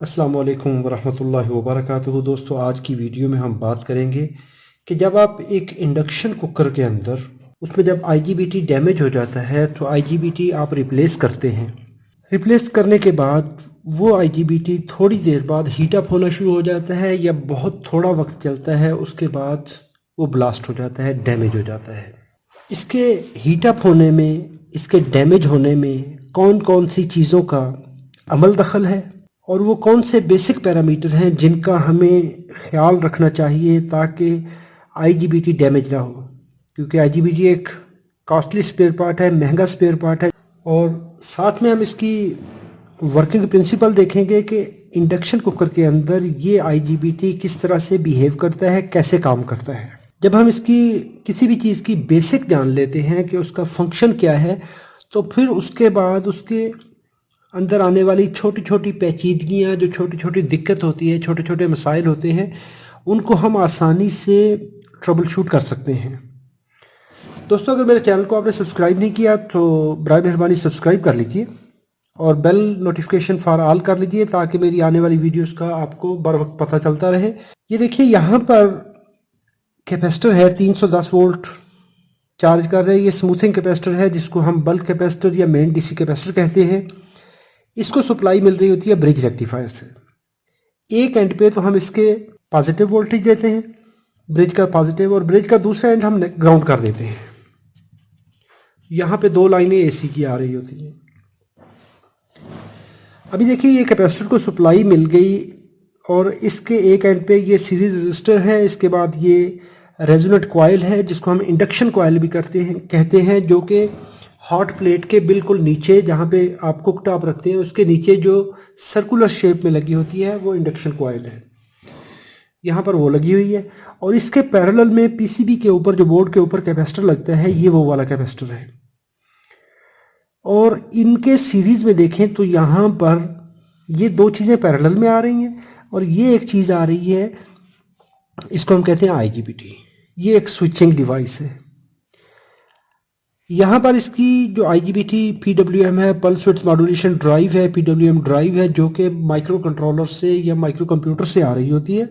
अस्सलाम वालेकुम वरहमतुल्लाहि वबरकातुहू। दोस्तों, आज की वीडियो में हम बात करेंगे कि जब आप एक इंडक्शन कुकर के अंदर उसमें जब आईजीबीटी डैमेज हो जाता है तो आईजीबीटी आप रिप्लेस करते हैं। रिप्लेस करने के बाद वो आईजीबीटी थोड़ी देर बाद हीट अप होना शुरू हो जाता है या बहुत थोड़ा वक्त चलता है, उसके बाद वो ब्लास्ट हो जाता है, डैमेज हो जाता है। इसके हीट अप होने में, इसके डैमेज होने में कौन कौन सी चीज़ों का अमल दखल है और वो कौन से बेसिक पैरामीटर हैं जिनका हमें ख्याल रखना चाहिए ताकि आईजीबीटी डैमेज ना हो। क्योंकि आईजीबीटी एक कॉस्टली स्पेयर पार्ट है, महंगा स्पेयर पार्ट है। और साथ में हम इसकी वर्किंग प्रिंसिपल देखेंगे कि इंडक्शन कुकर के अंदर ये आईजीबीटी किस तरह से बिहेव करता है, कैसे काम करता है। जब हम इसकी किसी भी चीज़ की बेसिक जान लेते हैं कि उसका फंक्शन क्या है, तो फिर उसके बाद उसके अंदर आने वाली छोटी छोटी पेचीदगियाँ, जो छोटी छोटी दिक्कत होती है, छोटे छोटे मसाइल होते हैं, उनको हम आसानी से ट्रबल शूट कर सकते हैं। दोस्तों, अगर मेरे चैनल को आपने सब्सक्राइब नहीं किया तो बराए मेहरबानी सब्सक्राइब कर लीजिए और बेल नोटिफिकेशन फॉर ऑल कर लीजिए ताकि मेरी आने वाली वीडियोस का आपको बर वक्त पता चलता रहे। ये देखिए, यहाँ पर कैपेसिटर है 310 वोल्ट चार्ज कर रहे हैं। ये स्मूथिंग कैपेसिटर है जिसको हम बल्क कैपेसिटर या मेन डीसी कैपेसिटर कहते हैं। इसको सप्लाई मिल रही होती है ब्रिज रेक्टिफायर से। एक एंड पे तो हम इसके पॉजिटिव वोल्टेज देते हैं, ब्रिज का पॉजिटिव, और ब्रिज का दूसरा एंड हम ग्राउंड कर देते हैं। यहाँ पे दो लाइनें एसी की आ रही होती हैं। अभी देखिए, ये कैपेसिटर को सप्लाई मिल गई और इसके एक एंड पे ये सीरीज रजिस्टर है। इसके बाद ये रेजोनेंट कॉइल है जिसको हम इंडक्शन कॉइल भी कहते हैं, जो कि हॉट प्लेट के बिल्कुल नीचे, जहाँ पे आप कुक टॉप रखते हैं, उसके नीचे जो सर्कुलर शेप में लगी होती है वो इंडक्शन कॉइल है। यहाँ पर वो लगी हुई है और इसके पैरेलल में पीसीबी के ऊपर, जो बोर्ड के ऊपर कैपेसिटर लगता है, ये वो वाला कैपेसिटर है। और इनके सीरीज में देखें तो यहाँ पर ये दो चीज़ें पैरेलल में आ रही हैं और ये एक चीज़ आ रही है, इसको हम कहते हैं आईजीबीटी। ये एक स्विचिंग डिवाइस है। यहाँ पर इसकी जो आईजीबीटी पीडब्ल्यूएम है, पल्स विड्थ मॉड्यूलेशन ड्राइव है, पीडब्ल्यूएम ड्राइव है, जो कि माइक्रो कंट्रोलर से या माइक्रो कंप्यूटर से आ रही होती है।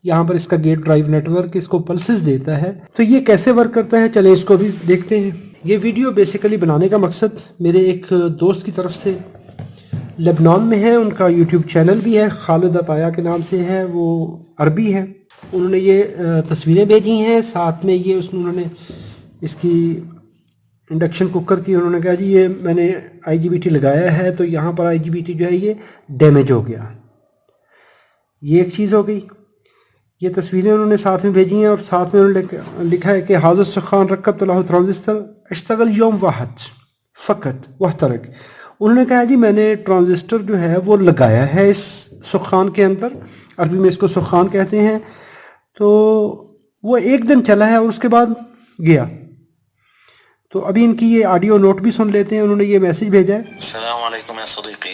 यहाँ पर इसका गेट ड्राइव नेटवर्क इसको पल्सेस देता है। तो ये कैसे वर्क करता है, चले इसको भी देखते हैं। ये वीडियो बेसिकली बनाने का मकसद मेरे एक दोस्त की तरफ से, लेबनान में है, उनका यूट्यूब चैनल भी है, खालिद अताया के नाम से है, वो अरबी है। उन्होंने ये तस्वीरें भेजी हैं, साथ में ये उन्होंने इसकी इंडक्शन कुकर की, उन्होंने कहा जी ये मैंने आईजीबीटी लगाया है तो यहाँ पर आईजीबीटी जो है ये डैमेज हो गया। ये एक चीज़ हो गई। ये तस्वीरें उन्होंने साथ में भेजी हैं और साथ में उन्होंने लिखा है कि हाज़िर सुखान रकब तलाहु ट्रांजिस्टर अश्तगल यौम वाहद फ़कत वह तरक। उन्होंने कहा जी मैंने ट्रांजिस्टर जो है वो लगाया है इस सुखान के अंदर, अरबी में इसको सुखान कहते हैं। तो वो एक दिन चला है और उसके बाद गया। तो अभी इनकी ये ऑडियो नोट भी सुन लेते हैं। उन्होंने ये मैसेज भेजा है। अस्सलाम वालेकुम या सदीक़ी,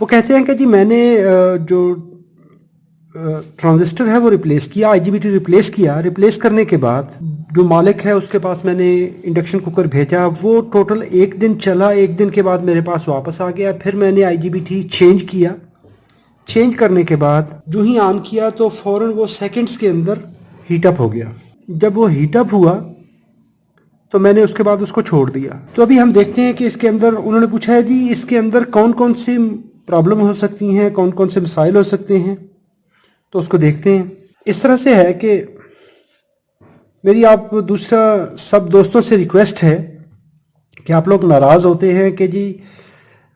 वो कहते हैं कि जी मैंने जो ट्रांजिस्टर है वो रिप्लेस किया, आईजीबीटी रिप्लेस किया। रिप्लेस करने के बाद जो मालिक है उसके पास मैंने इंडक्शन कुकर भेजा, वो टोटल एक दिन चला। एक दिन के बाद मेरे पास वापस आ गया। फिर मैंने आईजीबीटी चेंज किया। चेंज करने के बाद जो ही ऑन किया तो फ़ौरन वो सेकंड्स के अंदर हीटअप हो गया। जब वो हीटअप हुआ तो मैंने उसके बाद उसको छोड़ दिया। तो अभी हम देखते हैं कि इसके अंदर, उन्होंने पूछा है जी इसके अंदर कौन कौन सी प्रॉब्लम हो सकती हैं, कौन कौन से मसाइल हो सकते हैं, तो उसको देखते हैं। इस तरह से है कि मेरी आप दूसरा सब दोस्तों से रिक्वेस्ट है कि आप लोग नाराज़ होते हैं कि जी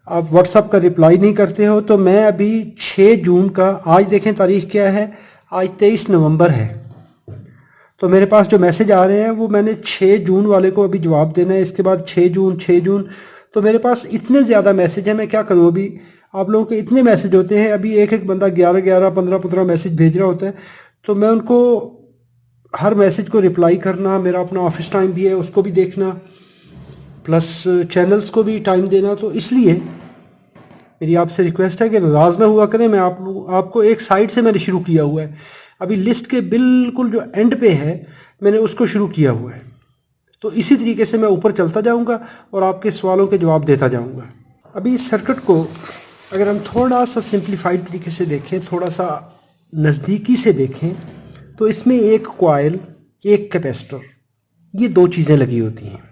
आप व्हाट्सएप का रिप्लाई नहीं करते हो। तो मैं अभी 6 जून का, आज देखें तारीख़ क्या है, आज 23 नवंबर है, तो मेरे पास जो मैसेज आ रहे हैं वो मैंने 6 जून वाले को अभी जवाब देना है। इसके बाद 6 जून, तो मेरे पास इतने ज़्यादा मैसेज हैं, मैं क्या करूँ। अभी आप लोगों के इतने मैसेज होते हैं, अभी एक एक बंदा 11 15 मैसेज भेज रहा होता है, तो मैं उनको हर मैसेज को रिप्लाई करना, मेरा अपना ऑफिस टाइम भी है उसको भी देखना, प्लस चैनल्स को भी टाइम देना। तो इसलिए मेरी आपसे रिक्वेस्ट है कि नाराज़ ना हुआ करें। मैं आपको एक साइड से मैंने शुरू किया हुआ है, अभी लिस्ट के बिल्कुल जो एंड पे है मैंने उसको शुरू किया हुआ है। तो इसी तरीके से मैं ऊपर चलता जाऊंगा और आपके सवालों के जवाब देता जाऊंगा। अभी इस सर्किट को अगर हम थोड़ा सा सिंप्लीफाइड तरीके से देखें, थोड़ा सा नज़दीकी से देखें, तो इसमें एक कॉइल, एक कैपेसिटर, ये दो चीज़ें लगी होती हैं।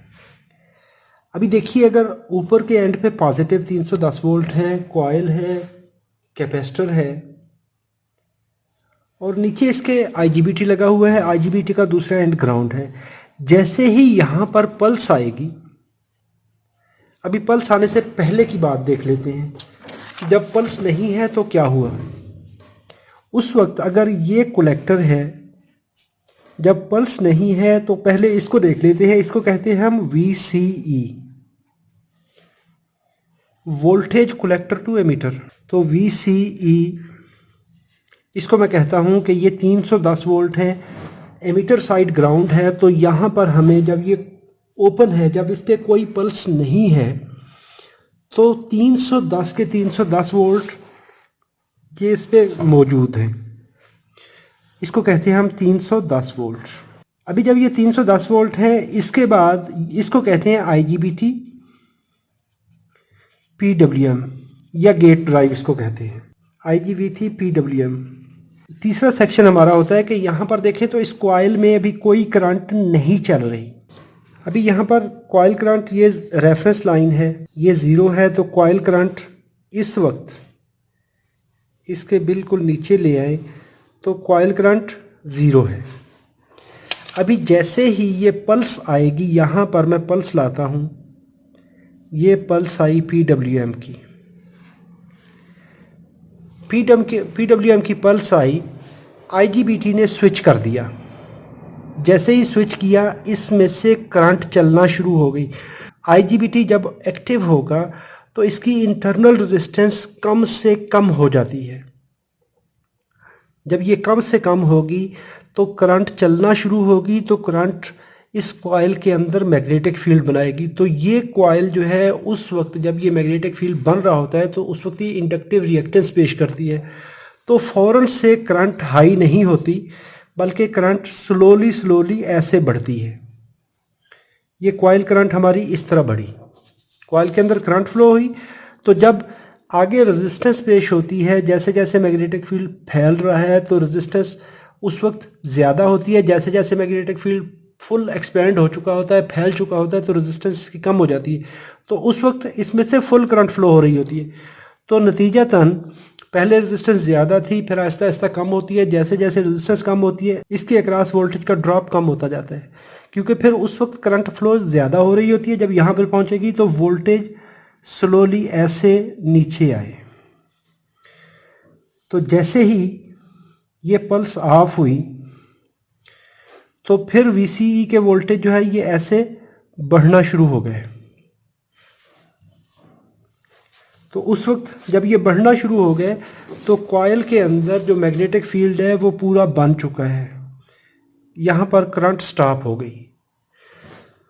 अभी देखिए, अगर ऊपर के एंड पे पॉजिटिव 310 वोल्ट है, कॉइल है, कैपेसिटर है, और नीचे इसके IGBT लगा हुआ है, IGBT का दूसरा एंड ग्राउंड है। जैसे ही यहाँ पर पल्स आएगी, अभी पल्स आने से पहले की बात देख लेते हैं। जब पल्स नहीं है तो क्या हुआ, उस वक्त अगर ये कलेक्टर है, जब पल्स नहीं है तो पहले इसको देख लेते हैं। इसको कहते हैं हम VCE, voltage collector to emitter. तो VCE, इसको मैं कहता हूं कि ये 310 वोल्ट है, एमीटर साइड ग्राउंड है। तो यहाँ पर हमें जब ये ओपन है, जब इस पर कोई पल्स नहीं है, तो 310 के 310 वोल्ट ये इस पर मौजूद हैं। इसको कहते हैं हम 310 वोल्ट। अभी जब ये 310 वोल्ट है, इसके बाद इसको कहते हैं IGBT PWM या गेट ड्राइव, इसको कहते हैं IGBT PWM। तीसरा सेक्शन हमारा होता है कि यहाँ पर देखें तो इस कॉइल में अभी कोई करंट नहीं चल रही। अभी यहाँ पर कॉइल करंट, ये रेफरेंस लाइन है, ये 0 है, तो कॉइल करंट इस वक्त इसके बिल्कुल नीचे ले आए तो कॉइल करंट 0 है। अभी जैसे ही ये पल्स आएगी, यहाँ पर मैं पल्स लाता हूँ, ये पल्स आई PWM की, PWM की पल्स आई, IGBT ने स्विच कर दिया। जैसे ही स्विच किया, इसमें से करंट चलना शुरू हो गई। IGBT जब एक्टिव होगा तो इसकी इंटरनल रेजिस्टेंस कम से कम हो जाती है। जब ये कम से कम होगी तो करंट चलना शुरू होगी, तो करंट इस कॉइल के अंदर मैग्नेटिक फील्ड बनाएगी। तो ये कॉइल जो है, उस वक्त जब ये मैग्नेटिक फील्ड बन रहा होता है तो उस वक्त ये इंडक्टिव रिएक्टेंस पेश करती है। तो फ़ौरन से करंट हाई नहीं होती, बल्कि करंट स्लोली ऐसे बढ़ती है। ये कॉइल करंट हमारी इस तरह बढ़ी, कॉइल के अंदर करंट फ्लो हुई। तो जब आगे रेजिस्टेंस पेश होती है, जैसे जैसे मैग्नेटिक फील्ड फैल रहा है तो रेजिस्टेंस उस वक्त ज़्यादा होती है। जैसे जैसे मैग्नेटिक फील्ड फुल एक्सपेंड हो चुका होता है, फैल चुका होता है, तो रेजिस्टेंस इसकी कम हो जाती है। तो उस वक्त इसमें से फुल करंट फ्लो हो रही होती है। तो नतीजतन पहले रेजिस्टेंस ज़्यादा थी, फिर आहिस्ता आहिस्ता कम होती है। जैसे जैसे रेजिस्टेंस कम होती है, इसके अक्रॉस वोल्टेज का ड्रॉप कम होता जाता है, क्योंकि फिर उस वक्त करंट फ्लो ज़्यादा हो रही होती है। जब यहाँ पर पहुँचेगी तो वोल्टेज स्लोली ऐसे नीचे आए। तो जैसे ही ये पल्स ऑफ हुई तो फिर VCE के वोल्टेज जो है ये ऐसे बढ़ना शुरू हो गए। तो उस वक्त जब ये बढ़ना शुरू हो गए तो कॉइल के अंदर जो मैग्नेटिक फील्ड है वो पूरा बन चुका है। यहाँ पर करंट स्टॉप हो गई।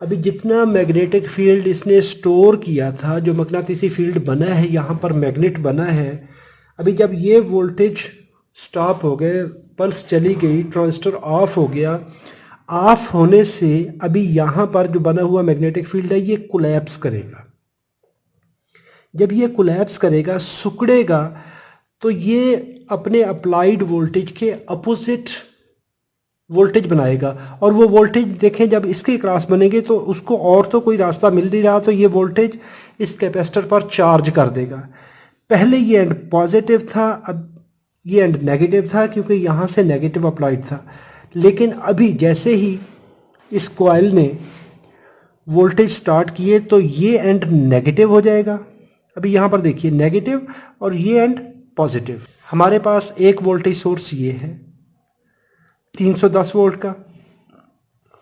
अभी जितना मैग्नेटिक फील्ड इसने स्टोर किया था, जो मकनातीसी फील्ड बना है, यहाँ पर मैग्नेट बना है, अभी जब ये वोल्टेज स्टॉप हो गए, पल्स चली गई, ट्रांजिस्टर ऑफ हो गया, ऑफ होने से अभी यहाँ पर जो बना हुआ मैग्नेटिक फील्ड है ये कोलैप्स करेगा। जब ये कोलैप्स करेगा, सिकुड़ेगा, तो ये अपने अप्लाइड वोल्टेज के अपोजिट वोल्टेज बनाएगा। और वो वोल्टेज देखें, जब इसके क्रॉस बनेंगे तो उसको और तो कोई रास्ता मिल नहीं रहा, तो ये वोल्टेज इस कैपेसिटर पर चार्ज कर देगा। पहले ये एंड पॉजिटिव था, अब ये एंड नेगेटिव था, क्योंकि यहाँ से नेगेटिव अप्लाइड था। लेकिन अभी जैसे ही इस कॉइल ने वोल्टेज स्टार्ट किए तो ये एंड नेगेटिव हो जाएगा। अभी यहाँ पर देखिए नेगेटिव और ये एंड पॉजिटिव। हमारे पास एक वोल्टेज सोर्स ये है 310 वोल्ट का,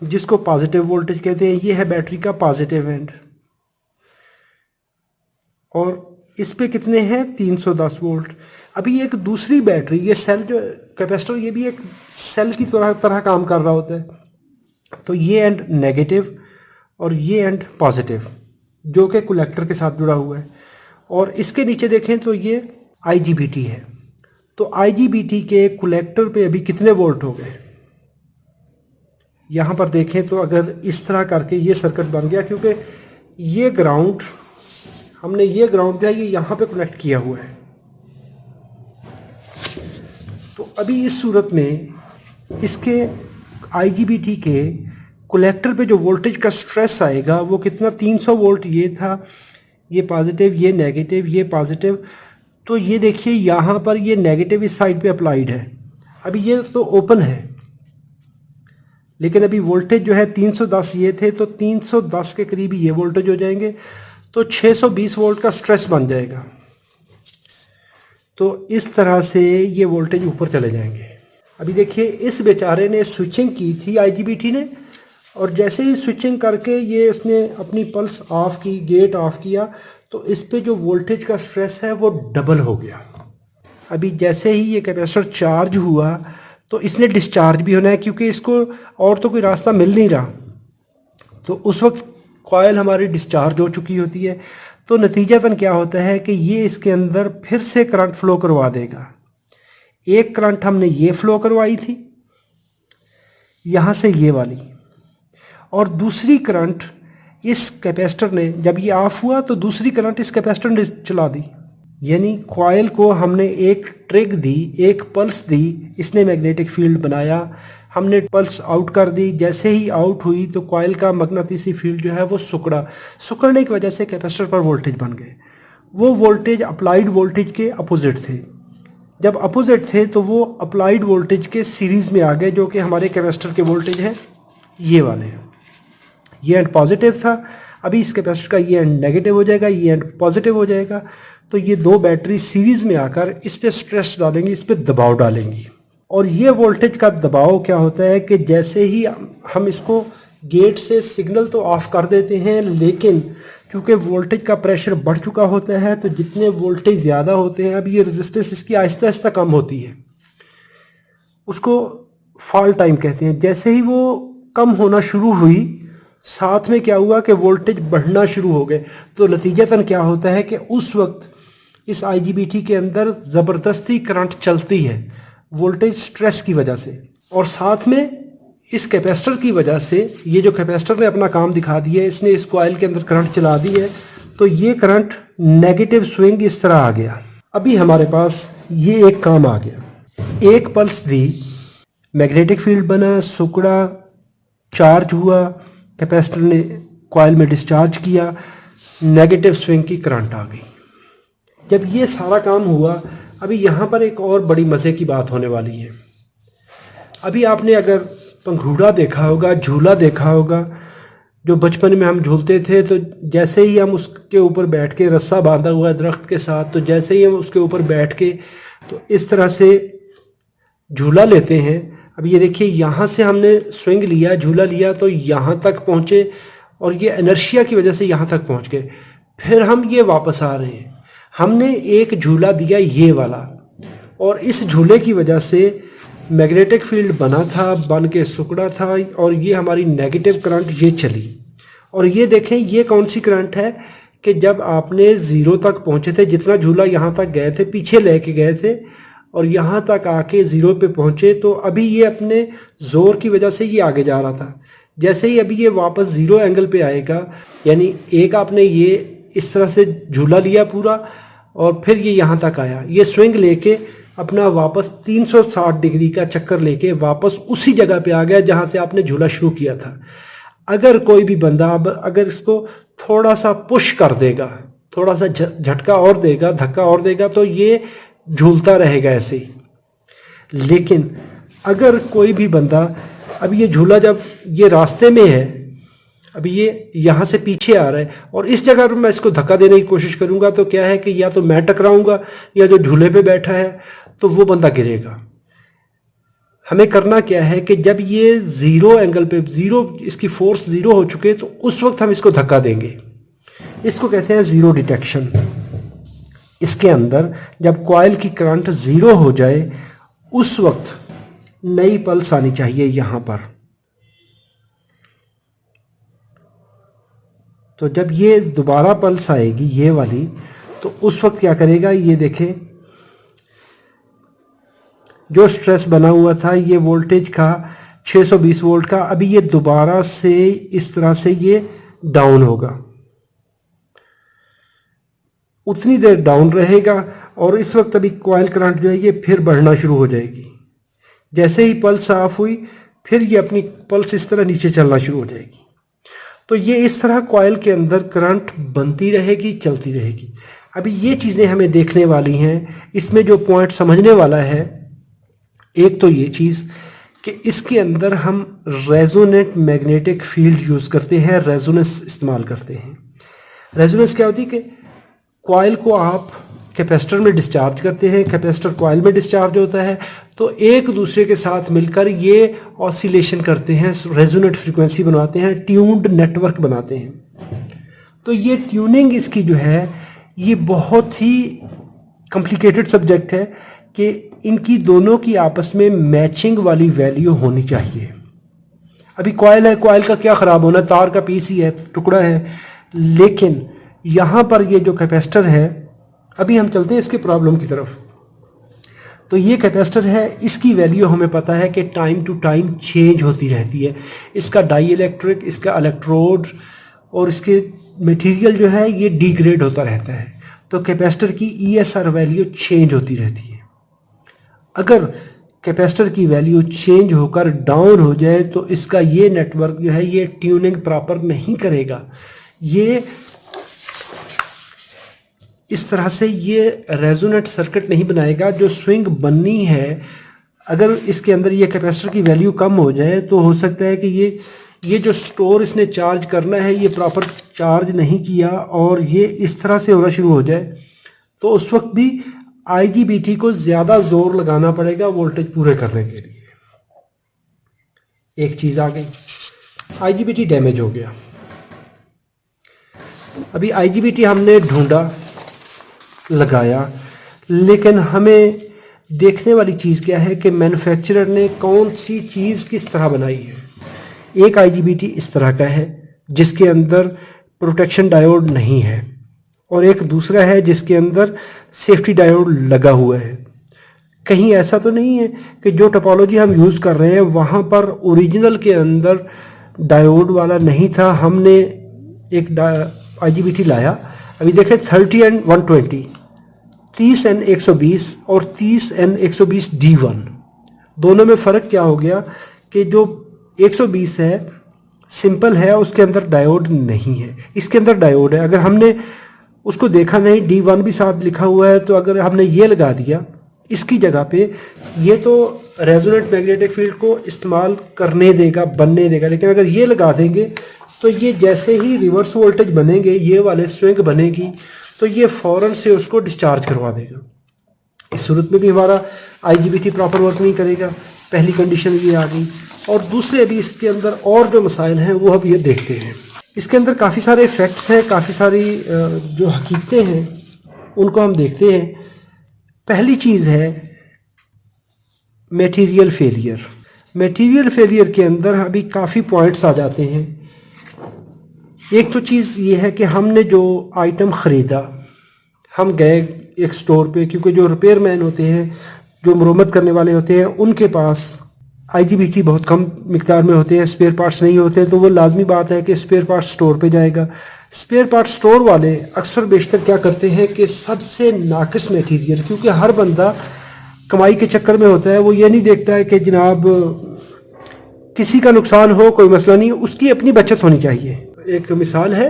जिसको पॉजिटिव वोल्टेज कहते हैं। ये है बैटरी का पॉजिटिव एंड, और इस पे कितने हैं 310 वोल्ट। अभी एक दूसरी बैटरी, ये सेल जो कैपेसिटर ये भी एक सेल की तरह काम कर रहा होता है। तो ये एंड नेगेटिव और ये एंड पॉजिटिव जो कि कलेक्टर के साथ जुड़ा हुआ है। और इसके नीचे देखें तो ये IGBT है। तो IGBT के कलेक्टर पे अभी कितने वोल्ट हो गए, यहाँ पर देखें तो अगर इस तरह करके ये सर्किट बन गया, क्योंकि ये ग्राउंड हमने ये ग्राउंड जो है ये यहाँ पे कनेक्ट किया हुआ है। तो अभी इस सूरत में इसके IGBT के कलेक्टर पे जो वोल्टेज का स्ट्रेस आएगा वो कितना 300 वोल्ट ये था, ये पॉजिटिव, ये नेगेटिव, ये पॉजिटिव। तो ये देखिए यहाँ पर ये नेगेटिव इस साइड पे अप्लाइड है। अभी ये तो ओपन है, लेकिन अभी वोल्टेज जो है 310 ये थे, तो 310 के करीब ये वोल्टेज हो जाएंगे, तो 620 वोल्ट का स्ट्रेस बन जाएगा। तो इस तरह से ये वोल्टेज ऊपर चले जाएंगे। अभी देखिए इस बेचारे ने स्विचिंग की थी IGBT ने, और जैसे ही स्विचिंग करके ये इसने अपनी पल्स ऑफ की, गेट ऑफ किया, तो इस पे जो वोल्टेज का स्ट्रेस है वो डबल हो गया। अभी जैसे ही ये कैपेसिटर चार्ज हुआ तो इसने डिस्चार्ज भी होना है, क्योंकि इसको और तो कोई रास्ता मिल नहीं रहा। तो उस वक्त कॉयल हमारी डिस्चार्ज हो चुकी होती है। तो नतीजतन क्या होता है कि ये इसके अंदर फिर से करंट फ्लो करवा देगा। एक करंट हमने ये फ्लो करवाई थी यहाँ से ये वाली, और दूसरी करंट इस कैपेसिटर ने, जब ये ऑफ हुआ तो दूसरी करंट इस कैपेसिटर ने चला दी। यानी कॉयल को हमने एक ट्रिग दी, एक पल्स दी, इसने मैग्नेटिक फील्ड बनाया, हमने पल्स आउट कर दी। जैसे ही आउट हुई तो कॉयल का मकनातीसी फील्ड जो है वो सुकड़ने की वजह से कैपेसिटर पर वोल्टेज बन गए। वो वोल्टेज अप्लाइड वोल्टेज के अपोजिट थे। जब अपोजिट थे तो वो अप्लाइड वोल्टेज के सीरीज़ में आ गए, जो कि हमारे कैपेसिटर के वोल्टेज हैं ये वाले। ये एंड पॉजिटिव था, अभी इस कैपेसिटर का ये एंड नेगेटिव हो जाएगा, ये एंड पॉजिटिव हो जाएगा। तो ये दो बैटरी सीरीज़ में आकर इस पर स्ट्रेस डालेंगी, इस पर दबाव डालेंगी। और ये वोल्टेज का दबाव क्या होता है कि जैसे ही हम इसको गेट से सिग्नल तो ऑफ कर देते हैं, लेकिन क्योंकि वोल्टेज का प्रेशर बढ़ चुका होता है, तो जितने वोल्टेज ज़्यादा होते हैं, अब ये रेजिस्टेंस इसकी आहिस्ता आहिस्ता कम होती है, उसको फॉल टाइम कहते हैं। जैसे ही वो कम होना शुरू हुई, साथ में क्या हुआ कि वोल्टेज बढ़ना शुरू हो गए। तो नतीजतन क्या होता है कि उस वक्त इस IGBT के अंदर ज़बरदस्ती करंट चलती है वोल्टेज स्ट्रेस की वजह से, और साथ में इस कैपेसिटर की वजह से। ये जो कैपेसिटर ने अपना काम दिखा दिया है, इसने इस कॉइल के अंदर करंट चला दी है, तो ये करंट नेगेटिव स्विंग इस तरह आ गया। अभी हमारे पास ये एक काम आ गया, एक पल्स दी, मैग्नेटिक फील्ड बना, सुकड़ा, चार्ज हुआ, कैपेसिटर ने कॉइल में डिस्चार्ज किया, नेगेटिव स्विंग की करंट आ गई। जब ये सारा काम हुआ, अभी यहाँ पर एक और बड़ी मज़े की बात होने वाली है। अभी आपने अगर पंखुड़ा देखा होगा, झूला देखा होगा, जो बचपन में हम झूलते थे, तो जैसे ही हम उसके ऊपर बैठ के, रस्सा बांधा हुआ है दरख्त के साथ, तो जैसे ही हम उसके ऊपर बैठ के तो इस तरह से झूला लेते हैं। अब ये देखिए यहाँ से हमने स्विंग लिया, झूला लिया, तो यहाँ तक पहुँचे, और ये इनर्शिया की वजह से यहाँ तक पहुँच गए। फिर हम ये वापस आ रहे हैं, हमने एक झूला दिया ये वाला, और इस झूले की वजह से मैग्नेटिक फील्ड बना था, बन के सुकड़ा था, और ये हमारी नेगेटिव करंट ये चली। और ये देखें ये कौन सी करंट है कि जब आपने ज़ीरो तक पहुँचे थे, जितना झूला यहाँ तक गए थे, पीछे लेके गए थे, और यहाँ तक आके ज़ीरो पे पहुँचे, तो अभी ये अपने ज़ोर की वजह से ये आगे जा रहा था। जैसे ही अभी ये वापस ज़ीरो एंगल पे आएगा, यानी एक आपने ये इस तरह से झूला लिया पूरा, और फिर ये यहाँ तक आया, ये स्विंग लेके अपना वापस 360 डिग्री का चक्कर लेके वापस उसी जगह पे आ गया जहाँ से आपने झूला शुरू किया था। अगर कोई भी बंदा अब अगर इसको थोड़ा सा पुश कर देगा, थोड़ा सा झटका और देगा, धक्का और देगा, तो ये झूलता रहेगा ऐसे ही। लेकिन अगर कोई भी बंदा, अब ये झूला जब ये रास्ते में है, अभी ये यहाँ से पीछे आ रहा है, और इस जगह पर मैं इसको धक्का देने की कोशिश करूँगा, तो क्या है कि या तो मैं टकराऊँगा, या जो झूले पे बैठा है तो वो बंदा गिरेगा। हमें करना क्या है कि जब ये ज़ीरो एंगल पे, ज़ीरो, इसकी फोर्स ज़ीरो हो चुके, तो उस वक्त हम इसको धक्का देंगे। इसको कहते हैं ज़ीरो डिटेक्शन। इसके अंदर जब कॉइल की करंट ज़ीरो हो जाए उस वक्त नई पल्स आनी चाहिए यहाँ पर। तो जब ये दोबारा पल्स आएगी ये वाली, तो उस वक्त क्या करेगा, ये देखें जो स्ट्रेस बना हुआ था ये वोल्टेज का 620 वोल्ट का, अभी ये दोबारा से इस तरह से ये डाउन होगा, उतनी देर डाउन रहेगा और इस वक्त अभी कॉइल करंट जो है ये फिर बढ़ना शुरू हो जाएगी। जैसे ही पल्स ऑफ हुई फिर ये अपनी पल्स इस तरह नीचे चलना शुरू हो जाएगी। तो ये इस तरह कॉइल के अंदर करंट बनती रहेगी, चलती रहेगी। अभी ये चीज़ें हमें देखने वाली हैं। इसमें जो पॉइंट समझने वाला है, एक तो ये चीज़ कि इसके अंदर हम रेजोनेंट मैग्नेटिक फील्ड यूज़ करते हैं, रेजोनेंस इस्तेमाल करते हैं। रेजोनेंस क्या होती है कि कॉइल को आप कैपेसिटर में डिस्चार्ज करते हैं, कैपेसिटर कॉइल में डिस्चार्ज होता है, तो एक दूसरे के साथ मिलकर ये ऑसिलेशन करते हैं, रेजोनेंट फ्रीक्वेंसी बनाते हैं, ट्यून्ड नेटवर्क बनाते हैं। तो ये ट्यूनिंग इसकी जो है ये बहुत ही कॉम्प्लिकेटेड सब्जेक्ट है कि इनकी दोनों की आपस में मैचिंग वाली वैल्यू होनी चाहिए। अभी कॉइल है, कॉइल का क्या ख़राब होना, तार का पीस ही है, टुकड़ा है, लेकिन यहाँ पर ये जो कैपेसिटर है, अभी हम चलते हैं इसके प्रॉब्लम की तरफ। तो ये कैपेसिटर है, इसकी वैल्यू हमें पता है कि टाइम टू टाइम चेंज होती रहती है। इसका डाई इलेक्ट्रिक, इसका इलेक्ट्रोड और इसके मटेरियल जो है ये डिग्रेड होता रहता है। तो कैपेसिटर की ESR वैल्यू चेंज होती रहती है। अगर कैपेसिटर की वैल्यू चेंज होकर डाउन हो जाए तो इसका ये नेटवर्क जो है ये ट्यूनिंग प्रॉपर नहीं करेगा। ये इस तरह से ये रेजोनेंट सर्किट नहीं बनाएगा। जो स्विंग बननी है, अगर इसके अंदर ये कैपेसिटर की वैल्यू कम हो जाए तो हो सकता है कि ये जो स्टोर इसने चार्ज करना है ये प्रॉपर चार्ज नहीं किया और ये इस तरह से होना शुरू हो जाए, तो उस वक्त भी IGBT को ज़्यादा जोर लगाना पड़ेगा वोल्टेज पूरे करने के लिए। एक चीज़ आ गई, IGBT डैमेज हो गया। अभी IGBT हमने ढूंढा, लगाया, लेकिन हमें देखने वाली चीज़ क्या है कि मैन्युफैक्चरर ने कौन सी चीज़ किस तरह बनाई है। एक IGBT इस तरह का है जिसके अंदर प्रोटेक्शन डायोड नहीं है, और एक दूसरा है जिसके अंदर सेफ्टी डायोड लगा हुआ है। कहीं ऐसा तो नहीं है कि जो टोपोलॉजी हम यूज़ कर रहे हैं वहाँ पर ओरिजिनल के अंदर डायोड वाला नहीं था। हमने एक IGBT लाया, अभी देखें 30 एंड 120, 30N120 और 30N120D1, दोनों में फ़र्क क्या हो गया कि जो 120 है सिंपल है, उसके अंदर डायोड नहीं है, इसके अंदर डायोड है। अगर हमने उसको देखा नहीं, D1 भी साथ लिखा हुआ है, तो अगर हमने ये लगा दिया इसकी जगह पे, ये तो रेजोनेंट मैग्नेटिक फील्ड को इस्तेमाल करने देगा, बनने देगा, लेकिन अगर ये लगा देंगे तो ये जैसे ही रिवर्स वोल्टेज बनेंगे, ये वाले स्विंग बनेगी, तो ये फ़ौरन से उसको डिस्चार्ज करवा देगा। इस सूरत में भी हमारा IGBT प्रॉपर वर्क नहीं करेगा। पहली कंडीशन ये आ गई। और दूसरे अभी इसके अंदर और जो मसाइल हैं वो अब ये देखते हैं। इसके अंदर काफ़ी सारे इफ़ेक्ट्स हैं, काफ़ी सारी जो हकीकतें हैं उनको हम देखते हैं। पहली चीज़ है मटेरियल फेलियर। मटेरियल फेलियर के अंदर अभी काफ़ी पॉइंट्स आ जाते हैं। एक तो चीज़ ये है कि हमने जो आइटम ख़रीदा, हम गए एक स्टोर पे, क्योंकि जो रिपेयर मैन होते हैं, जो मरम्मत करने वाले होते हैं, उनके पास IGBT बहुत कम मिकदार में होते हैं, स्पेयर पार्ट्स नहीं होते हैं, तो वो लाजमी बात है कि स्पेयर पार्ट्स स्टोर पे जाएगा। स्पेयर पार्ट स्टोर वाले अक्सर बेशतर क्या करते हैं कि सबसे नाकिस मटीरियल, क्योंकि हर बंदा कमाई के चक्कर में होता है, वो ये नहीं देखता है कि जनाब किसी का नुकसान हो, कोई मसला नहीं, उसकी अपनी बचत होनी चाहिए। एक मिसाल है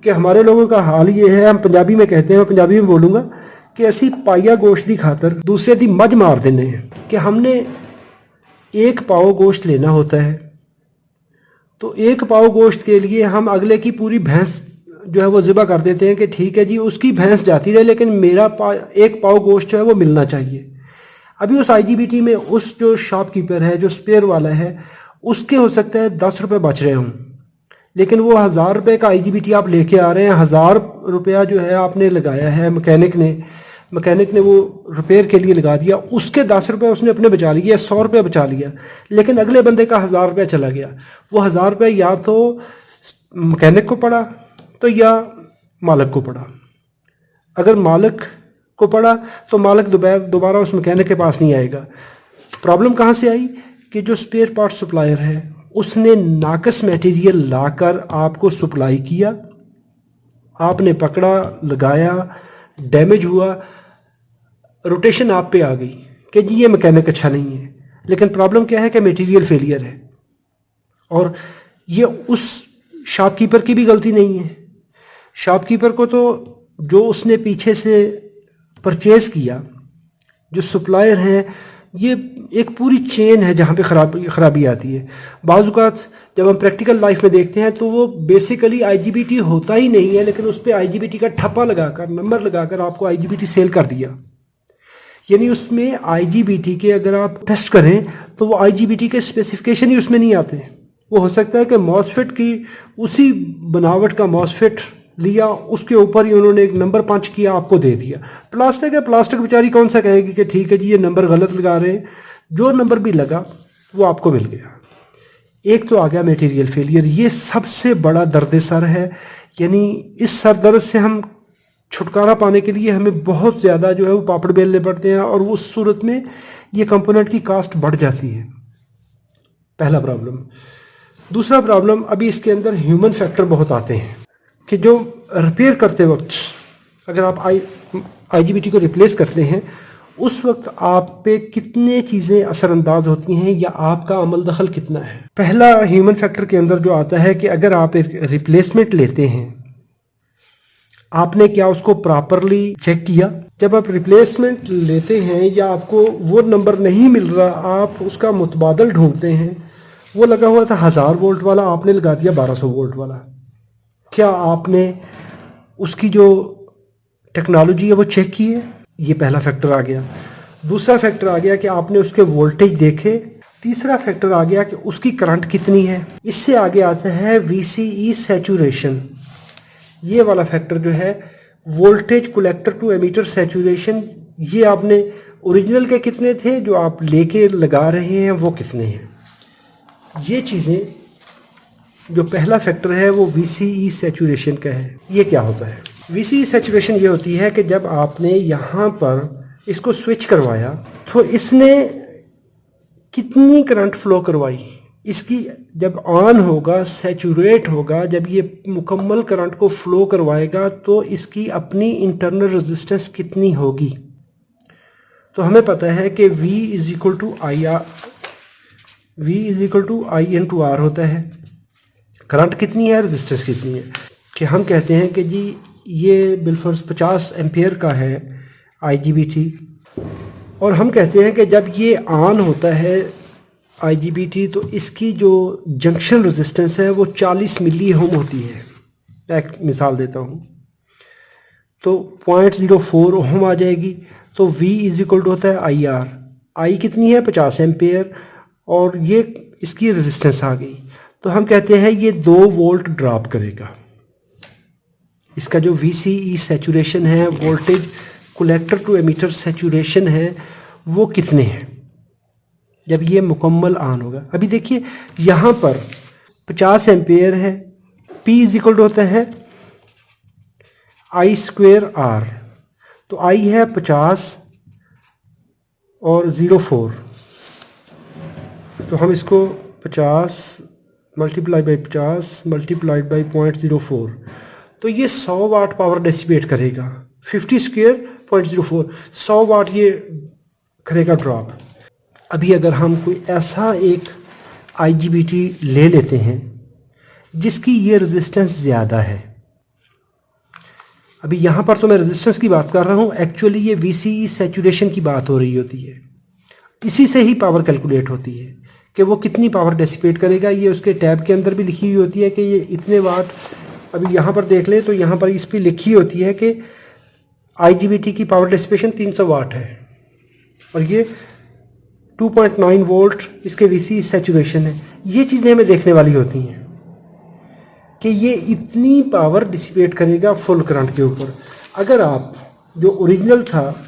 कि हमारे लोगों का हाल ये है, हम पंजाबी में कहते हैं, मैं पंजाबी में बोलूँगा कि असी पाइया गोश्त की खातर दूसरे दी मज मार देने हैं, कि हमने एक पाव गोश्त लेना होता है, तो एक पाव गोश्त के लिए हम अगले की पूरी भैंस जो है वो ज़िबा कर देते हैं कि ठीक है जी उसकी भैंस जाती रहे, लेकिन मेरा एक पाव गोश्त जो है वो मिलना चाहिए। अभी उस IGBT में उस जो शॉपकीपर है, जो स्पेयर वाला है, उसके हो सकता है 10 रुपये बच रहे हों, लेकिन वो 1000 रुपये का IGBT आप लेके आ रहे हैं, 1000 रुपया जो है आपने लगाया है, मैकेनिक ने वो रिपेयर के लिए लगा दिया, उसके 10 रुपये उसने अपने बचा लिए, 100 रुपये बचा लिया, लेकिन अगले बंदे का 1000 रुपया चला गया। वो 1000 रुपया या तो मैकेनिक को पड़ा तो या मालिक को पड़ा। अगर मालिक को पड़ा तो मालिक दोबारा उस मैकेनिक के पास नहीं आएगा। प्रॉब्लम कहाँ से आई कि जो स्पेयर पार्ट सप्लायर है उसने नाकस मटेरियल लाकर आपको सप्लाई किया, आपने पकड़ा, लगाया, डैमेज हुआ, रोटेशन आप पे आ गई कि जी ये मैकेनिक अच्छा नहीं है। लेकिन प्रॉब्लम क्या है कि मटेरियल फेलियर है, और ये उस शॉपकीपर की भी गलती नहीं है। शॉपकीपर को तो जो उसने पीछे से परचेज़ किया, जो सप्लायर हैं, ये एक पूरी चेन है जहाँ पे खराबी आती है। बाज़ औक़ात जब हम प्रैक्टिकल लाइफ में देखते हैं तो वो बेसिकली IGBT होता ही नहीं है, लेकिन उस पर IGBT का ठप्पा लगाकर, नंबर लगाकर आपको IGBT सेल कर दिया। यानी उसमें IGBT के अगर आप टेस्ट करें तो वो IGBT के स्पेसिफिकेशन ही उसमें नहीं आते। वो हो सकता है कि मॉसफेट की उसी बनावट का मॉसफेट लिया, उसके ऊपर ही उन्होंने एक नंबर पंच किया, आपको दे दिया। प्लास्टिक है, प्लास्टिक बेचारी कौन सा कहेगी कि ठीक है जी ये नंबर गलत लगा रहे हैं। जो नंबर भी लगा वो आपको मिल गया। एक तो आ गया मटेरियल फेलियर, ये सबसे बड़ा दर्द सर है। यानी इस सर दर्द से हम छुटकारा पाने के लिए हमें बहुत ज़्यादा जो है वो पापड़ बेलने पड़ते हैं, और उस सूरत में ये कंपोनेंट की कास्ट बढ़ जाती है। पहला प्रॉब्लम। दूसरा प्रॉब्लम, अभी इसके अंदर ह्यूमन फैक्टर बहुत आते हैं कि जो रिपेयर करते वक्त अगर आप IGBT को रिप्लेस करते हैं उस वक्त आप पे कितने चीज़ें असरअंदाज होती हैं या आपका अमल दखल कितना है। पहला ह्यूमन फैक्टर के अंदर जो आता है कि अगर आप एक रिप्लेसमेंट लेते हैं, आपने क्या उसको प्रॉपरली चेक किया। जब आप रिप्लेसमेंट लेते हैं या आपको वो नंबर नहीं मिल रहा, आप उसका मुतबादल ढूंढते हैं। वो लगा हुआ था 1000 वोल्ट वाला, आपने लगा दिया 1200 वोल्ट वाला। क्या आपने उसकी जो टेक्नोलॉजी है वो चेक की है? ये पहला फैक्टर आ गया। दूसरा फैक्टर आ गया कि आपने उसके वोल्टेज देखे। तीसरा फैक्टर आ गया कि उसकी करंट कितनी है। इससे आगे आता है VCE सैचुरेशन। ये वाला फैक्टर जो है voltage collector to emitter saturation, ये आपने ओरिजिनल के कितने थे, जो आप लेके लगा रहे हैं वो कितने हैं। ये चीज़ें, जो पहला फैक्टर है वो VCE सैचुरेशन का है। ये क्या होता है? VCE सैचुरेशन ये होती है कि जब आपने यहाँ पर इसको स्विच करवाया तो इसने कितनी करंट फ्लो करवाई। इसकी जब ऑन होगा, सैचुरेट होगा, जब ये मुकम्मल करंट को फ्लो करवाएगा तो इसकी अपनी इंटरनल रेजिस्टेंस कितनी होगी। तो हमें पता है कि V is equal to I into R होता है। करंट कितनी है, रेजिस्टेंस कितनी है। कि हम कहते हैं कि जी ये बिलफर्ज 50 एम्पेयर का है IGBT, और हम कहते हैं कि जब ये ऑन होता है IGBT तो इसकी जो जंक्शन रेजिस्टेंस है वो 40 मिली ओम होती है। एक मिसाल देता हूँ, तो 0.04 ओम आ जाएगी। तो V इज इक्वल टू होता है IR। I कितनी है, 50 एम्पेयर, और ये इसकी रेजिस्टेंस आ गई। तो हम कहते हैं ये 2 वोल्ट ड्रॉप करेगा। इसका जो VCE सैचुरेशन है, voltage collector to emitter saturation है, वो कितने हैं जब ये मुकम्मल ऑन होगा। अभी देखिए यहाँ पर 50 एम्पेयर है। P इज इक्वल टू होता है I स्क्वेयर R। तो I है 50 और 0.4, तो हम इसको 50 मल्टीप्लाई बाई 50 मल्टीप्लाइड बाई 0.04, तो ये 100 वाट पावर डेसिपेट करेगा। 50 स्क्वेयर 0.04, 100 वाट ये करेगा ड्रॉप। अभी अगर हम कोई ऐसा एक IGBT ले लेते हैं जिसकी ये रेजिस्टेंस ज़्यादा है, अभी यहाँ पर तो मैं रेजिस्टेंस की बात कर रहा हूँ, एक्चुअली ये VCE सैचुरेशन की बात हो रही होती है। इसी से ही पावर कैलकुलेट होती है कि वो कितनी पावर डेसिपेट करेगा। ये उसके टैब के अंदर भी लिखी हुई होती है कि ये इतने वाट। अभी यहाँ पर देख लें तो यहाँ पर इस पर लिखी होती है कि IGBT की पावर डेसिपेशन 300 वाट है, और ये 2.9 वोल्ट इसके VCE सैचुरेशन है। ये चीज़ें हमें देखने वाली होती हैं। कि ये इतनी पावर डिसिपेट करेगा फुल करंट के ऊपर। अगर आप जो ओरिजिनल था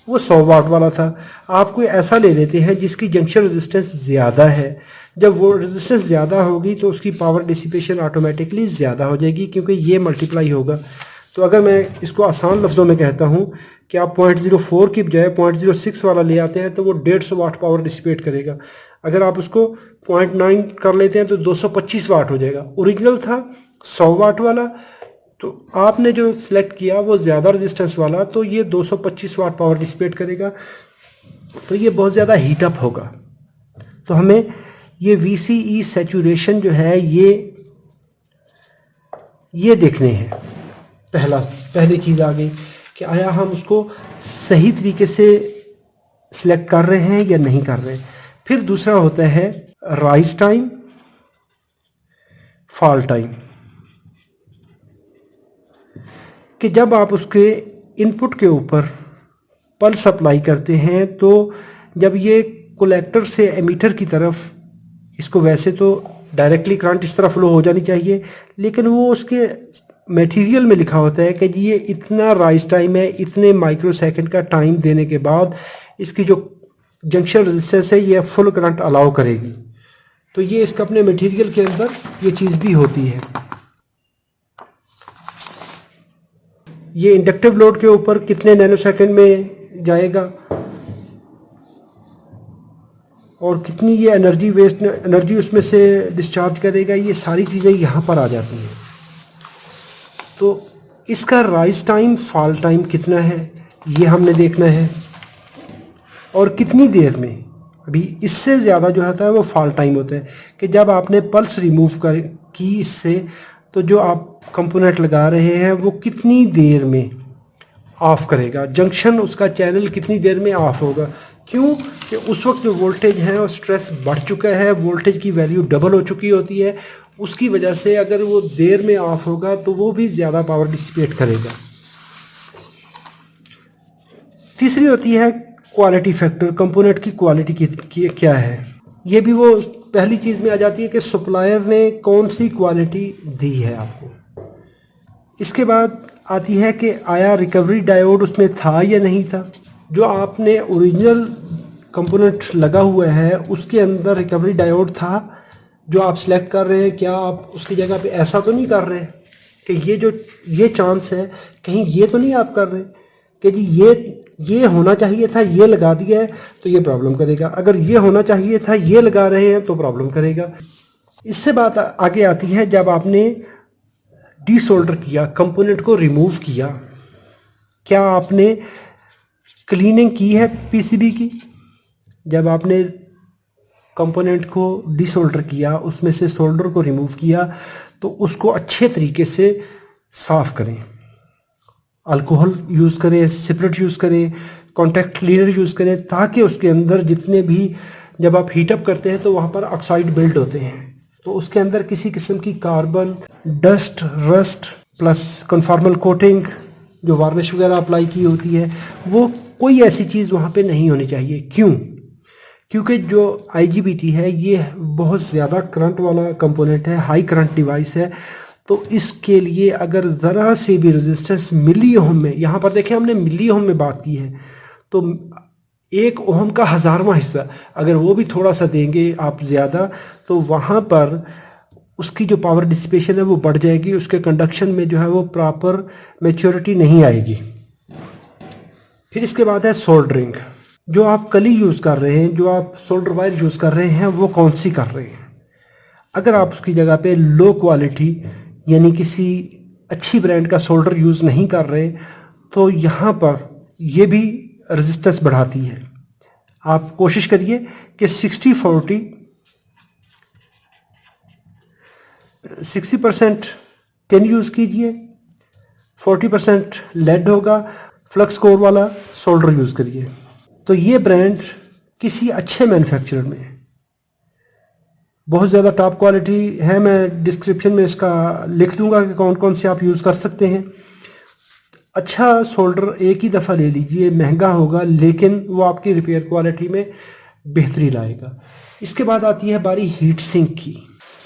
वो 100 वाट वाला था, आप कोई ऐसा ले लेते हैं जिसकी जंक्शन रेजिस्टेंस ज़्यादा है। जब वो रेजिस्टेंस ज़्यादा होगी तो उसकी पावर डिसिपेशन ऑटोमेटिकली ज़्यादा हो जाएगी, क्योंकि ये मल्टीप्लाई होगा। तो अगर मैं इसको आसान लफ्ज़ों में कहता हूँ कि आप 0.04 की बजाय 0.06 वाला ले आते हैं तो वो 150 वाट पावर डिसिपेट करेगा। अगर आप उसको 0.9 कर लेते हैं तो 225 वाट हो जाएगा। ओरिजिनल था 100 वाट वाला, तो आपने जो सिलेक्ट किया वो ज़्यादा रेजिस्टेंस वाला, तो ये 225 वाट पावर डिसिपेट करेगा, तो ये बहुत ज़्यादा हीटअप होगा। तो हमें ये VCE सैचुरेशन जो है ये देखने हैं। पहली चीज़ आ गई कि आया हम उसको सही तरीके से सिलेक्ट कर रहे हैं या नहीं कर रहे हैं। फिर दूसरा होता है राइज टाइम, फॉल टाइम, कि जब आप उसके इनपुट के ऊपर पल्स अप्लाई करते हैं तो जब ये कलेक्टर से एमीटर की तरफ, इसको वैसे तो डायरेक्टली करंट इस तरह फ्लो हो जानी चाहिए, लेकिन वो उसके मटेरियल में लिखा होता है कि ये इतना राइज टाइम है, इतने माइक्रोसेकंड का टाइम देने के बाद इसकी जो जंक्शन रेजिस्टेंस है ये फुल करंट अलाउ करेगी। तो ये इसका अपने मटेरियल के अंदर ये चीज़ भी होती है। ये इंडक्टिव लोड के ऊपर कितने नैनोसेकंड में जाएगा और कितनी ये एनर्जी उसमें से डिस्चार्ज करेगा, ये सारी चीज़ें यहाँ पर आ जाती हैं। तो इसका राइज टाइम, फॉल टाइम कितना है ये हमने देखना है, और कितनी देर में। अभी इससे ज़्यादा जो होता है वो फॉल टाइम होता है कि जब आपने पल्स रिमूव की इससे, तो जो आप कंपोनेंट लगा रहे हैं वो कितनी देर में ऑफ करेगा, जंक्शन उसका चैनल कितनी देर में ऑफ होगा। क्यों कि उस वक्त जो वोल्टेज है और स्ट्रेस बढ़ चुका है, वोल्टेज की वैल्यू डबल हो चुकी होती है, उसकी वजह से अगर वो देर में ऑफ होगा तो वो भी ज़्यादा पावर डिसिपेट करेगा। तीसरी होती है क्वालिटी फैक्टर, कंपोनेंट की क्वालिटी की क्या है। ये भी वो पहली चीज़ में आ जाती है कि सप्लायर ने कौन सी क्वालिटी दी है आपको। इसके बाद आती है कि आया रिकवरी डायोड उसमें था या नहीं था। जो आपने ओरिजिनल कंपोनेंट लगा हुआ है उसके अंदर रिकवरी डायोड था जो आप सिलेक्ट कर रहे हैं, क्या आप उसकी जगह पे ऐसा तो नहीं कर रहे कि ये चांस है कहीं ये तो नहीं आप कर रहे कि जी ये होना चाहिए था, ये लगा दिया है तो ये प्रॉब्लम करेगा, अगर ये होना चाहिए था ये लगा रहे हैं तो प्रॉब्लम करेगा। इससे बात आगे आती है जब आपने डीसोल्डर किया, कंपोनेंट को रिमूव किया, क्या आपने क्लीनिंग की है पीसीबी की। जब आपने कंपोनेंट को डीसोल्डर किया, उसमें से सोल्डर को रिमूव किया, तो उसको अच्छे तरीके से साफ़ करें, अल्कोहल यूज़ करें, स्पिरिट यूज़ करें, कॉन्टैक्ट क्लीनर यूज़ करें, ताकि उसके अंदर जितने भी जब आप हीटअप करते हैं तो वहाँ पर ऑक्साइड बिल्ड होते हैं, तो उसके अंदर किसी किस्म की carbon, dust, rust plus conformal coating जो वार्निश वगैरह अप्लाई की होती है, वो कोई ऐसी चीज़ वहाँ पे नहीं होनी चाहिए। क्यों? क्योंकि जो IGBT है ये बहुत ज़्यादा करंट वाला कंपोनेंट है, हाई करंट डिवाइस है, तो इसके लिए अगर ज़रा से भी रेजिस्टेंस मिली ओम में, यहाँ पर देखें हमने मिली ओम में बात की है, तो 1 ओम का 1000वां हिस्सा अगर वो भी थोड़ा सा देंगे आप ज़्यादा, तो वहाँ पर उसकी जो पावर डिसिपेशन है वो बढ़ जाएगी, उसके कंडक्शन में जो है वो प्रॉपर मैच्योरिटी नहीं आएगी। फिर इसके बाद है सोल्डरिंग। जो आप कली यूज़ कर रहे हैं, जो आप सोल्डर वायर यूज़ कर रहे हैं, वो कौन सी कर रहे हैं। अगर आप उसकी जगह पे लो क्वालिटी यानी किसी अच्छी ब्रांड का सोल्डर यूज़ नहीं कर रहे, तो यहाँ पर ये भी रेजिस्टेंस बढ़ाती है। आप कोशिश करिए कि 60% टिन यूज़ कीजिए, 40% लेड होगा, फ्लक्स कोर वाला सोल्डर यूज़ करिए। तो ये ब्रांड किसी अच्छे मैन्युफैक्चरर में बहुत ज़्यादा टॉप क्वालिटी है, मैं डिस्क्रिप्शन में इसका लिख दूंगा कि कौन कौन से आप यूज़ कर सकते हैं। अच्छा सोल्डर एक ही दफ़ा ले लीजिए, महंगा होगा लेकिन वो आपकी रिपेयर क्वालिटी में बेहतरी लाएगा। इसके बाद आती है बारी हीट सिंक की।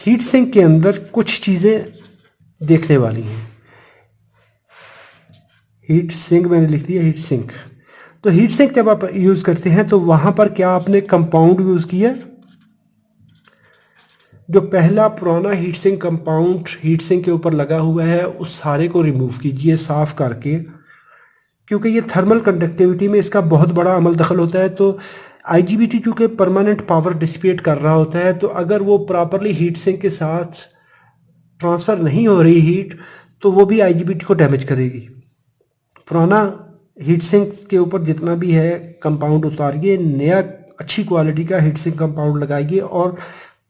हीट सिंक के अंदर कुछ चीज़ें देखने वाली हैं। हीट सिंक मैंने लिख दिया, हीट सिंक। तो हीट सिंक जब आप यूज़ करते हैं तो वहाँ पर क्या आपने कंपाउंड यूज़ किया? जो पहला पुराना heat sink compound heat sink के ऊपर लगा हुआ है उस सारे को रिमूव कीजिए साफ़ करके, क्योंकि ये थर्मल कंडक्टिविटी में इसका बहुत बड़ा अमल दखल होता है। तो IGBT चूँकि परमानेंट पावर डिसिपेट कर रहा होता है, तो अगर वो प्रॉपरली हीट सिंक के साथ ट्रांसफ़र नहीं हो रही हीट, तो वो भी IGBT को डैमेज करेगी। पुराना हीट सिंक के ऊपर जितना भी है कंपाउंड उतारिए, नया अच्छी क्वालिटी का हीट सिंक कंपाउंड लगाइए और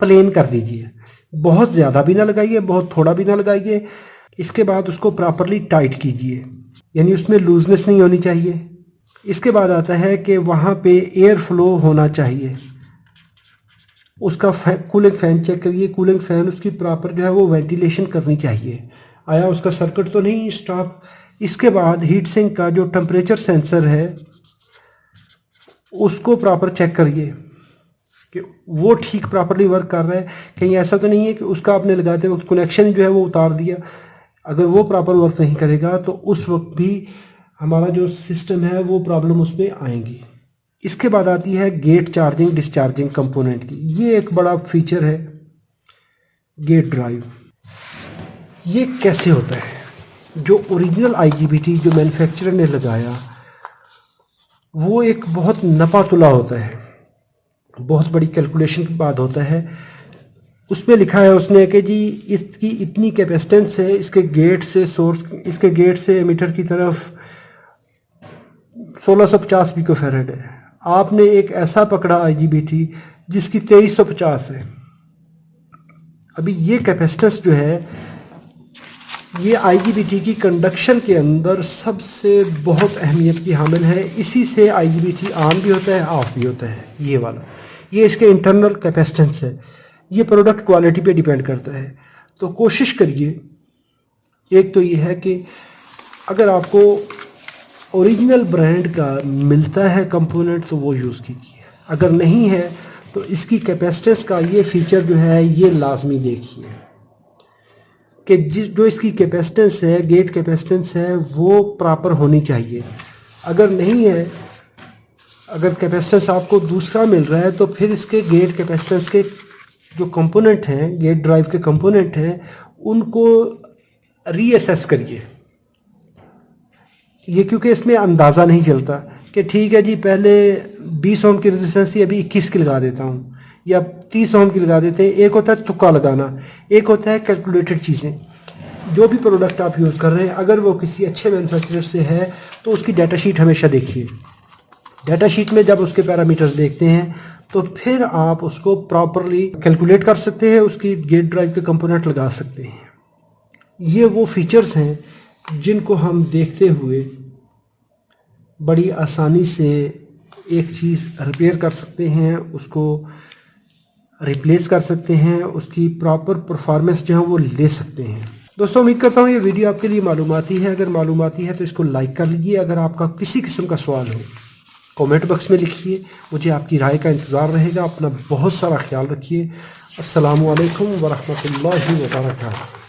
प्लेन कर दीजिए। बहुत ज़्यादा भी ना लगाइए, बहुत थोड़ा भी ना लगाइए। इसके बाद उसको प्रॉपरली टाइट कीजिए, यानी उसमें लूजनेस नहीं होनी चाहिए। इसके बाद आता है कि वहाँ पे एयर फ्लो होना चाहिए। उसका कूलिंग फ़ैन चेक करिए, कूलिंग फ़ैन उसकी प्रॉपर जो है वो वेंटिलेशन करनी चाहिए, आया उसका सर्किट तो नहीं स्टॉप। इसके बाद हीट सिंक का जो टेम्परेचर सेंसर है उसको प्रॉपर चेक करिए कि वो ठीक प्रॉपरली वर्क कर रहा है। कहीं ऐसा तो नहीं है कि उसका आपने लगाते वक्त कनेक्शन जो है वो उतार दिया, अगर वो प्रॉपर वर्क नहीं करेगा तो उस वक्त भी हमारा जो सिस्टम है वो प्रॉब्लम उसमें आएंगी। इसके बाद आती है गेट चार्जिंग डिस्चार्जिंग कंपोनेंट की। ये एक बड़ा फीचर है गेट ड्राइव। ये कैसे होता है? जो ओरिजिनल IGBT जो मैन्युफैक्चरर ने लगाया वो एक बहुत नपा तुला होता है, बहुत बड़ी कैलकुलेशन के बाद होता है। उसमें लिखा है उसने कि जी इसकी इतनी कैपेसिटेंस है, इसके गेट से सोर्स, इसके गेट से एमीटर की तरफ 1650 पिकोफैरेड है। आपने एक ऐसा पकड़ा IGBT जिसकी 2350 है। अभी ये कैपेसिटेंस जो है ये IGBT की कंडक्शन के अंदर सबसे बहुत अहमियत की हामिल है। इसी से IGBT ऑन भी होता है, ऑफ भी होता है। ये वाला, ये इसके इंटरनल कैपेसिटेंस है। ये प्रोडक्ट क्वालिटी पे डिपेंड करता है। तो कोशिश करिए, एक तो ये है कि अगर आपको ओरिजिनल ब्रांड का मिलता है कंपोनेंट तो वो यूज़ कीजिए, अगर नहीं है तो इसकी कैपेसिटेंस का ये फीचर जो है ये लाजमी देखिए कि जो इसकी कैपेसिटेंस है, गेट कैपेसिटेंस है, वो प्रॉपर होनी चाहिए। अगर नहीं है, अगर कैपेसिटेंस आपको दूसरा मिल रहा है तो फिर इसके गेट कैपेसिटेंस के जो कंपोनेंट हैं, गेट ड्राइव के कंपोनेंट हैं, उनको रीअसेस करिए। ये क्योंकि इसमें अंदाज़ा नहीं चलता कि ठीक है जी पहले 20 ओम की रेजिस्टेंस थी, अभी 21 की लगा देता हूँ, या 30 ओम की लगा देते हैं। एक होता है तुक्का लगाना, एक होता है कैलकुलेटेड चीज़ें। जो भी प्रोडक्ट आप यूज़ कर रहे हैं, अगर वो किसी अच्छे मैन्युफैक्चरर से है तो उसकी डाटा शीट हमेशा देखिए। डाटा शीट में जब उसके पैरामीटर्स देखते हैं तो फिर आप उसको प्रॉपरली कैलकुलेट कर सकते हैं, उसकी गेट ड्राइव के कंपोनेंट लगा सकते हैं। ये वो फीचर्स हैं जिनको हम देखते हुए बड़ी आसानी से एक चीज़ रिपेयर कर सकते हैं, उसको रिप्लेस कर सकते हैं, उसकी प्रॉपर परफॉर्मेंस जो है वो ले सकते हैं। दोस्तों उम्मीद करता हूँ ये वीडियो आपके लिए मालूमाती है। अगर मालूमाती है तो इसको लाइक कर लीजिए। अगर आपका किसी किस्म का सवाल हो कमेंट बॉक्स में लिखिए, मुझे आपकी राय का इंतज़ार रहेगा। अपना बहुत सारा ख्याल रखिए। अस्सलामु अलैकुम वरहमतुल्लाहि वबरकातुहू।